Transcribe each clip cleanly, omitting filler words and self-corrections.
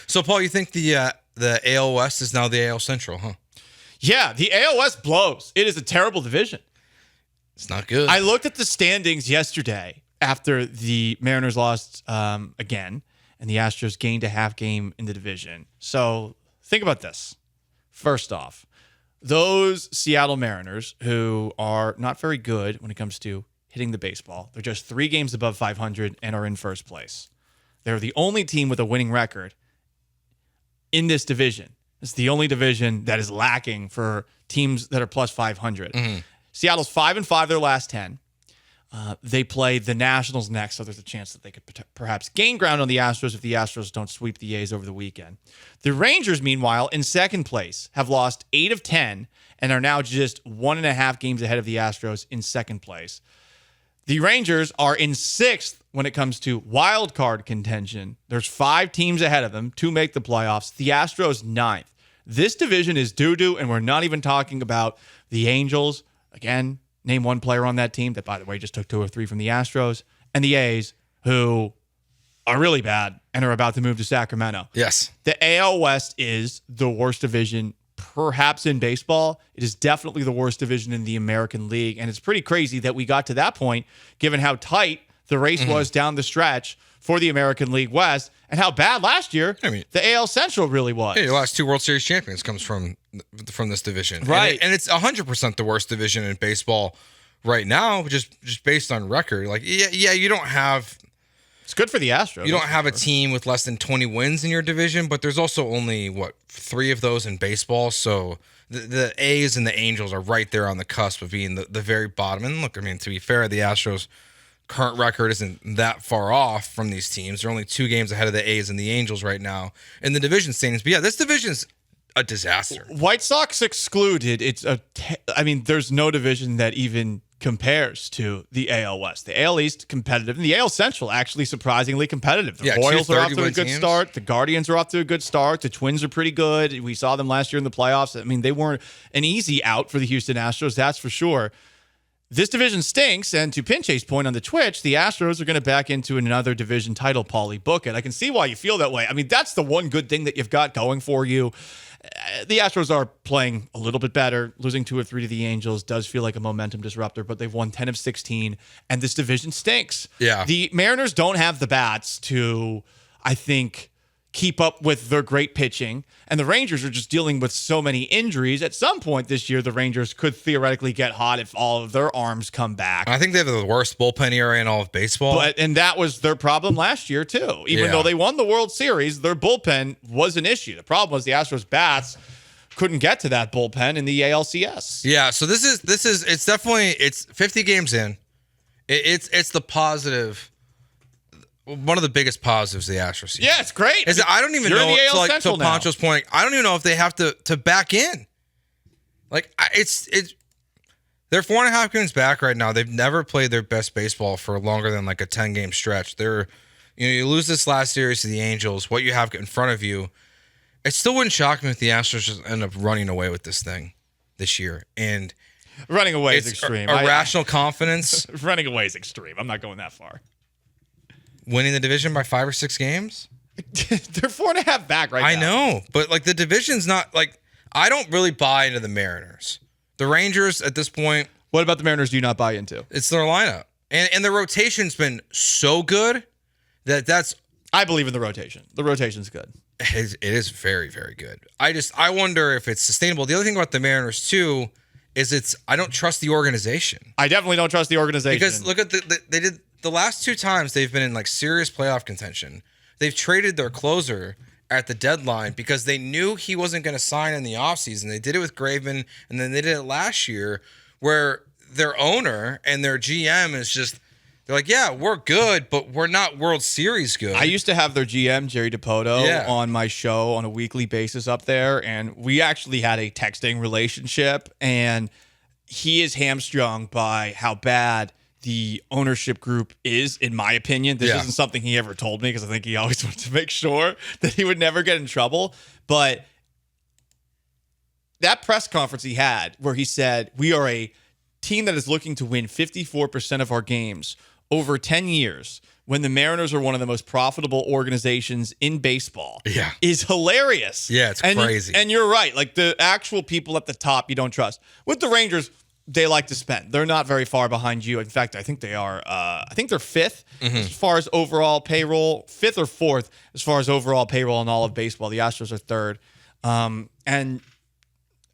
So, Paul, you think the AL West is now the AL Central, huh? Yeah, the AL West blows. It is a terrible division. It's not good. I looked at the standings yesterday after the Mariners lost again, and the Astros gained a half game in the division. So think about this. First off, those Seattle Mariners, who are not very good when it comes to hitting the baseball, they're just 3 games above 500 and are in first place. They're the only team with a winning record in this division. It's the only division that is lacking for teams that are plus 500. Mm-hmm. Seattle's 5-5 their last 10. They play the Nationals next, so there's a chance that they could perhaps gain ground on the Astros if the Astros don't sweep the A's over the weekend. The Rangers, meanwhile, in second place, have lost 8 of 10 and are now just 1.5 games ahead of the Astros in second place. The Rangers are in sixth when it comes to wild card contention. There's 5 teams ahead of them to make the playoffs. The Astros ninth. This division is doo-doo, and we're not even talking about the Angels. Again, name one player on that team that, by the way, just took 2 or 3 from the Astros, and the A's, who are really bad and are about to move to Sacramento. Yes. The AL West is the worst division, perhaps in baseball. It is definitely the worst division in the American League, and it's pretty crazy that we got to that point, given how tight the race was down the stretch for the American League West, and how bad last year the AL Central really was. Yeah, your last 2 World Series champions comes from this division. Right. And it's 100% the worst division in baseball right now, just based on record. Like, yeah, you don't have... It's good for the Astros. You don't have a team with less than 20 wins in your division, but there's also only, 3 of those in baseball, so the A's and the Angels are right there on the cusp of being the very bottom. And look, I mean, to be fair, the Astros' current record isn't that far off from these teams. They're only 2 games ahead of the A's and the Angels right now in the division standings. But yeah, this division's a disaster. White Sox excluded, there's no division that even compares to the AL West. The AL East competitive, and the AL Central actually surprisingly competitive. The Royals are off to a good start. The Guardians are off to a good start. The Twins are pretty good. We saw them last year in the playoffs. I mean, they weren't an easy out for the Houston Astros, that's for sure. This division stinks, and to Pinche's point on the Twitch, the Astros are going to back into another division title, Paulie. Book it. I can see why you feel that way. I mean, that's the one good thing that you've got going for you. The Astros are playing a little bit better. Losing 2 or 3 to the Angels does feel like a momentum disruptor, but they've won 10 of 16, and this division stinks. Yeah. The Mariners don't have the bats to, I think, keep up with their great pitching, and the Rangers are just dealing with so many injuries. At some point this year, the Rangers could theoretically get hot if all of their arms come back. I think they have the worst bullpen ERA in all of baseball. And that was their problem last year, too. Even though they won the World Series, their bullpen was an issue. The problem was the Astros bats couldn't get to that bullpen in the ALCS. Yeah, so it's definitely 50 games in. It's the positive. One of the biggest positives of the Astros season. Yeah, it's great. I don't even know. To Pancho's point, I don't even know if they have to back in. Like they're 4.5 games back right now. They've never played their best baseball for longer than like a 10-game stretch. You lose this last series to the Angels. What you have in front of you, it still wouldn't shock me if the Astros just end up running away with this thing this year. And running away is extreme. Irrational confidence. Running away is extreme. I'm not going that far. Winning the division by 5 or 6 games? They're 4.5 back right now. I know, but like the division's not like I don't really buy into the Mariners. The Rangers at this point. What about the Mariners do you not buy into? It's their lineup. And the rotation's been so good that's I believe in the rotation. The rotation's good. It is very, very good. I wonder if it's sustainable. The other thing about the Mariners too is I don't trust the organization. I definitely don't trust the organization. Because look at they did the last 2 times they've been in like serious playoff contention. They've traded their closer at the deadline because they knew he wasn't going to sign in the offseason. They did it with Graveman, and then they did it last year where their owner and their GM is just, they're like, yeah, we're good, but we're not World Series good. I used to have their GM, Jerry DiPoto, on my show on a weekly basis up there, and we actually had a texting relationship, and he is hamstrung by how bad the ownership group is, in my opinion. This isn't something he ever told me because I think he always wanted to make sure that he would never get in trouble. But that press conference he had where he said, we are a team that is looking to win 54% of our games over 10 years, when the Mariners are one of the most profitable organizations in baseball Yeah. is hilarious. Yeah, it's crazy. And you're right. Like the actual people at the top you don't trust. With the Rangers, they like to spend. They're not very far behind you. In fact, I think they are. I think they're fifth as far as overall payroll, fifth or fourth as far as overall payroll in all of baseball. The Astros are third, and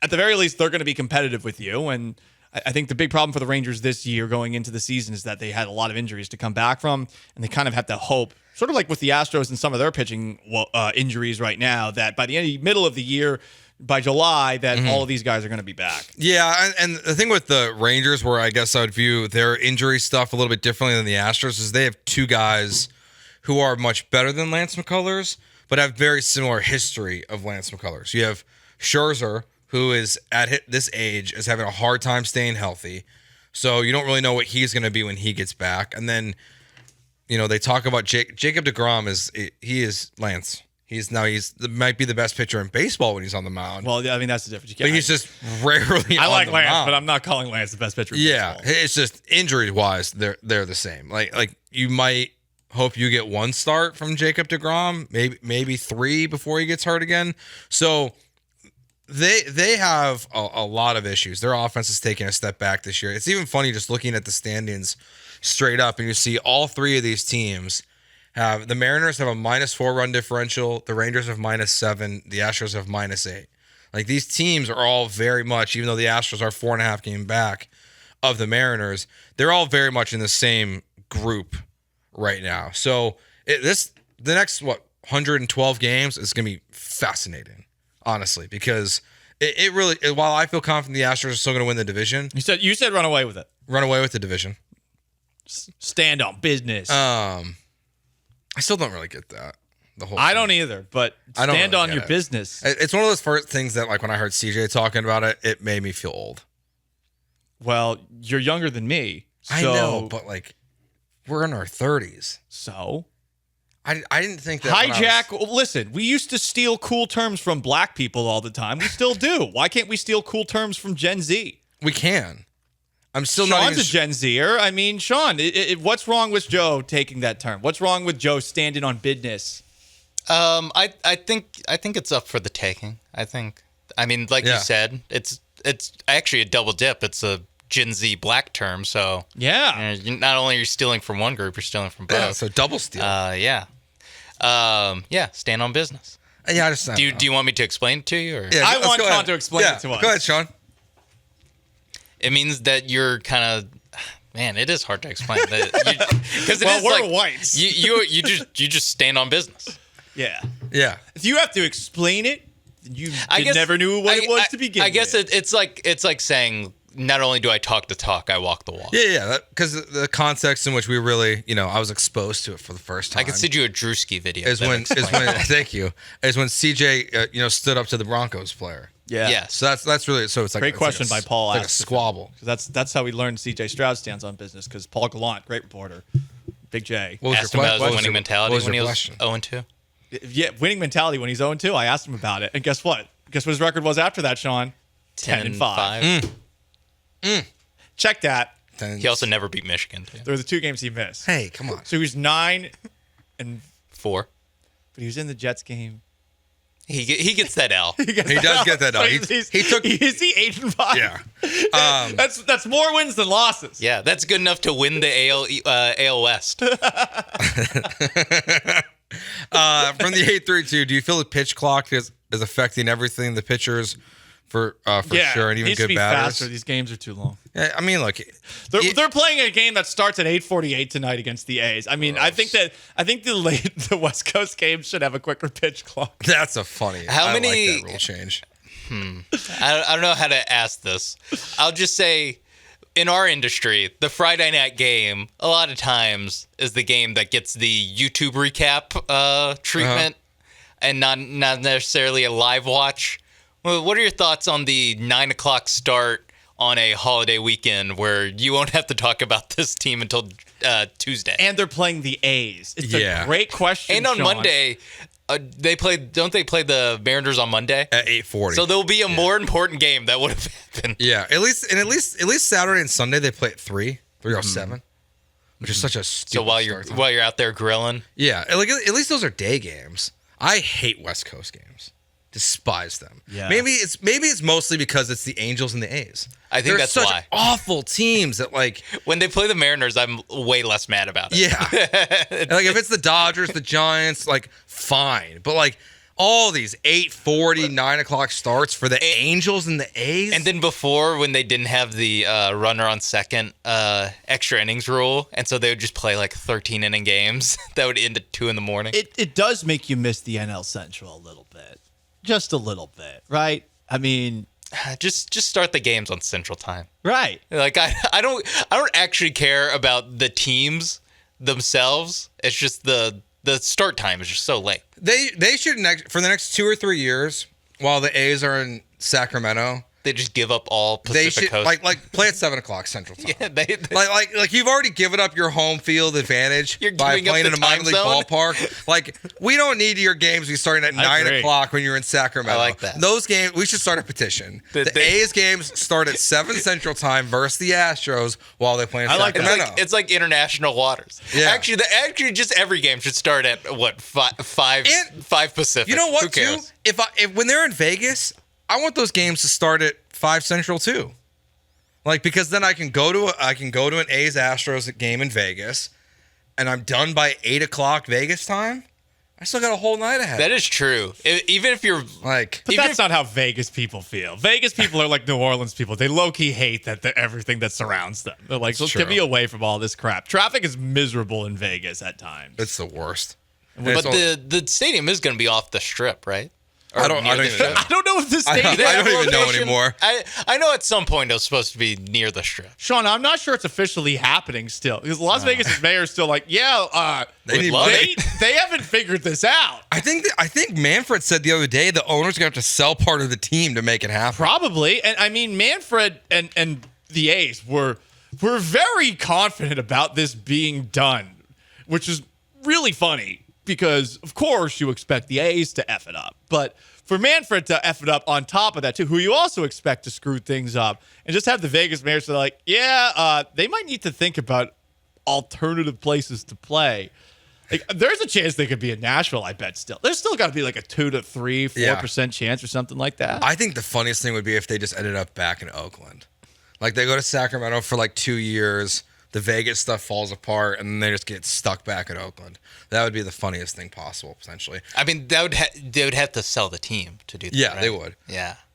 at the very least, they're going to be competitive with you. And I think the big problem for the Rangers this year going into the season is that they had a lot of injuries to come back from, and they kind of have to hope, sort of like with the Astros and some of their pitching injuries right now, that by the middle of the year, by July, that all of these guys are going to be back. Yeah, and the thing with the Rangers, where I guess I would view their injury stuff a little bit differently than the Astros, is they have two guys who are much better than Lance McCullers, but have very similar history of Lance McCullers. You have Scherzer, who is at this age, is having a hard time staying healthy. So you don't really know what he's going to be when he gets back. And then, they talk about Jacob deGrom he is Lance. Might be the best pitcher in baseball when he's on the mound. Well, I mean, that's the difference. But he's just rarely I on like the Lance, mound. but I'm not calling Lance the best pitcher in Yeah, baseball. it's just injury-wise, they're the same. Like you might hope you get one start from Jacob deGrom, maybe three before he gets hurt again. So they have a lot of issues. Their offense is taking a step back this year. It's even funny just looking at the standings straight up, and you see all three of these teams the Mariners have a -4 run differential, the Rangers have -7, the Astros have -8. Like, these teams are all very much, even though the Astros are 4.5 game back of the Mariners, they're all very much in the same group right now. So the next 112 games is going to be fascinating, honestly, because it really, while I feel confident the Astros are still going to win the division. You said run away with it. Run away with the division. Stand on business. I still don't really get that. I don't either, but stand on your business. It's one of those first things that, like, when I heard CJ talking about it, it made me feel old. Well, you're younger than me. So, I know, but, like, we're in our 30s. So? I didn't think that. Listen, we used to steal cool terms from black people all the time. We still do. Why can't we steal cool terms from Gen Z? We can. I'm still Sean's not even a Gen Zer. I mean, Sean, what's wrong with Joe taking that term? What's wrong with Joe standing on business? I think it's up for the taking. I mean, like you said, it's actually a double dip. It's a Gen Z black term, so yeah. Not only are you stealing from one group, you're stealing from both. Yeah, so double steal. Stand on business. Yeah, I just do you want me to explain it to you? Or? Yeah, I want Sean to explain it to us. Go ahead, Sean. It means that you're kind of, man, it is hard to explain because we're whites. You just stand on business. Yeah. If you have to explain it, you never knew what it was to begin with. I guess it's like saying, not only do I talk the talk, I walk the walk. Yeah, because the context in which we really, I was exposed to it for the first time. I could send you a Drewski video. Thank you. Is when CJ, stood up to the Broncos player. Yeah. Yes. So that's really, so it's like great question by Paul. Like a squabble. That's how we learned CJ Stroud stands on business, because Paul Gallant, great reporter, Big J. Asked him about his winning mentality when he was 0-2. Yeah, winning mentality when he's 0-2. I asked him about it, and guess what? Guess what his record was after that, Sean? 10-5. Check that. He also never beat Michigan, too. There were the 2 games he missed. Hey, come on. So he was 9-4, but he was in the Jets game. He gets that L. He does get that L. Is he 8-5? Yeah. That's more wins than losses. Yeah, that's good enough to win the AL West. From the 8-3-2, do you feel the pitch clock is affecting everything? The pitchers for sure, and even needs good to be batters. faster. These games are too long. Yeah, I mean, look, they're playing a game that starts at 8:48 tonight against the A's. I mean, gross. I think the West Coast games should have a quicker pitch clock. That's a funny. How many? Like that rule change. I don't know how to ask this. I'll just say, in our industry, the Friday night game a lot of times is the game that gets the YouTube recap treatment, and not necessarily a live watch. Well, what are your thoughts on the 9 o'clock start on a holiday weekend where you won't have to talk about this team until Tuesday? And they're playing the A's. It's a great question. And on Sean. Monday, don't they play the Mariners on Monday at 8:40? So there will be a more important game that would have happened. Yeah, at least Saturday and Sunday they play at 3:07. which is such a stupid. So while you're out there grilling, yeah, like at least those are day games. I hate West Coast games. Despise them. Yeah. Maybe it's mostly because it's the Angels and the A's. I think that's such why. Awful teams that like when they play the Mariners, I'm way less mad about it. Yeah. Like if it's the Dodgers, the Giants, like fine. But like all these 8:40, 9 o'clock starts for the Angels and the A's. And then before, when they didn't have the runner on second extra innings rule, and so they would just play like 13 inning games that would end at 2 in the morning. It does make you miss the NL Central a little bit. Just a little bit, right? I mean, just start the games on Central Time. right. Like I don't actually care about the teams themselves. It's just the start time is just so late. They should for the next 2 or 3 years while the A's are in Sacramento. They just give up all They Pacific should Coast. like play at 7 o'clock Central Time. Yeah, they Like you've already given up your home field advantage You're by giving up playing the in a minor time league zone? ballpark. Like we don't need your games be starting at 9 agree. o'clock when you're in Sacramento. I like that. Those games we should start a petition. The They- A's games start at 7 Central Time versus the Astros while they play in I like that. Sacramento. it's like international waters. Yeah. Actually, just every game should start at what five Pacific. You know what Who too? cares? If when they're in Vegas, I want those games to start at 5 Central too. Like because then I can go to an A's Astros game in Vegas, and I'm done by 8 o'clock Vegas time. I still got a whole night ahead. That is true. Even if you're Like, But Even that's not how Vegas people feel. Vegas people are like New Orleans people. They low-key hate everything that surrounds them. They're like, let's get true. me away from all this crap. Traffic is miserable in Vegas at times. it's the worst. but the stadium is going to be off the strip, right? Or I don't near the even strip. I don't know if this I stadium. don't even know Location- anymore. I know at some point it was supposed to be near the strip. Sean, I'm not sure it's officially happening still because Las Vegas' mayor is still like, They need love money. they haven't figured this out. I think Manfred said the other day the owner's gonna have to sell part of the team to make it happen. Probably, and I mean Manfred and the A's were very confident about this being done, which is really funny because of course you expect the A's to F it up, but for Manfred to F it up on top of that too, who you also expect to screw things up, and just have the Vegas mayor say like, they might need to think about alternative places to play. Like, there's a chance they could be in Nashville. I bet still. There's still got to be like a 2 to 3, 4% chance or something like that. I think the funniest thing would be if they just ended up back in Oakland. Like they go to Sacramento for like 2 years, the Vegas stuff falls apart, and then they just get stuck back at Oakland. That would be the funniest thing possible, potentially. I mean, they would have to sell the team to do that. Yeah, right? they would. Yeah.